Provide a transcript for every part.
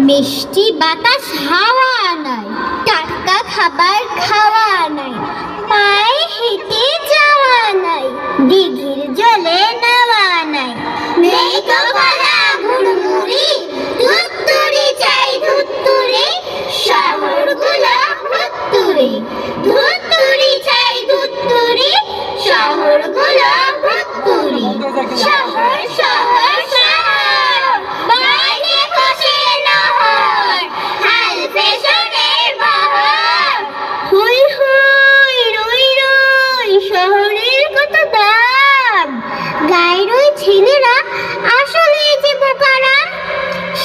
মিষ্টি বাতাস হাওয়া নাই, টাটকা খাবার খাওয়া নাই, পায়ে হেঁটে যাওয়া নাই, দিঘির জলে নাওয়া নাই। নেই তো ভাড়া মুড়মুড়ি, ধুত্তুরি চাই ধুত্তুরি, শহরগুলো ভুত্তুরি, ধুত্তুরি চাই ধুত্তুরি, শহরগুলো ভুত্তুরি। শহর শহর শহর, বাইরে খসে নহর, হাল ফ্যাশনের বহর। হই হই রই রই, শহরের কত দাম, গায়ের ওই ছেলেরা আসলে যে বোকারা।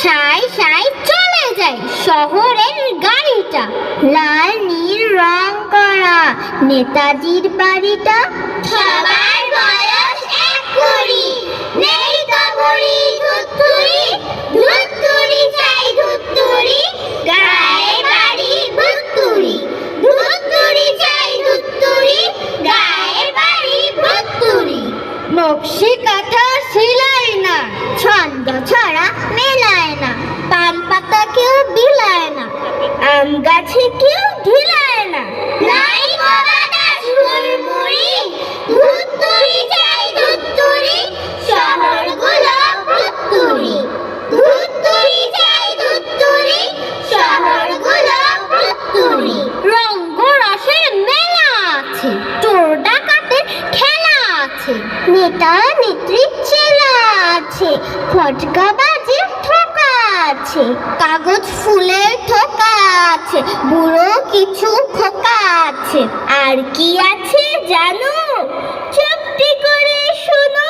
সাই সাই চলে যায় শহরের গাড়িটা, লাল নীল রং করা নেতাজির বাড়িটা। সবার বয়স এক কুড়ি, নেই তো বুড়ি ধুত্তুরি, ধুত্তুরি চাই ধুত্তুরি, গায়ে বাড়ি ভুত্তুরি, ধুত্তুরি চাই ধুত্তুরি, গায়ে বাড়ি ভুত্তুরি। নকশি কাঁথা সিলাই না, ছন্দ ছড়া মেলায় না, পান পাতা কেউ বিলায় না, আম গাছে কেউ ঢিলায় না। নাই গো বাতাস হুড়মুড়ি, ধুত্তুরি চাই ধুত্তুরি, শহরগুলো ভুত্তুরি, ধুত্তুরি চাই ধুত্তুরি, শহরগুলো ভুত্তুরি। রঙ্গ রসের মেলা আছে, চোর ডাকাতের খেলা আছে, নেতা নেত্রী চেলা আছে, ফটকা বাজে ঠোকা আছে, কাগজ ফুলের ঠোকা আছে, বুড়ো কিছু খোকা আছে। আর কি আছে জানো, চুপটি করে শোনো,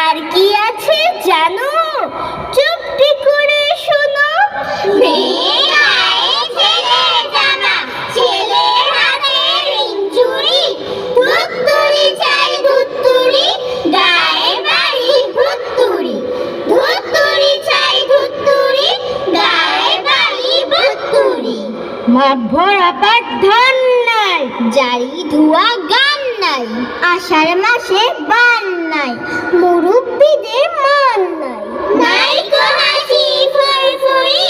আর কি আছে জানো, চুপটি করে শোনো। মেয়ে গায়ে ছেলের জামা, ছেলের হাতে রিং চুড়ি, ধুত্তুরি চাই ধুত্তুরি, গায়ে বাড়ি ভুত্তুরি, ধুত্তুরি চাই ধুত্তুরি, গায়ে বাড়ি ভুত্তুরি। মাঠ ভরা পাট ধান নাই, জারি ধোয়া গান নাই, আষাঢ় মাসে বান নাই, মুরব্বিদের মান নাই। নাই গো হাসি ফুরফুরি,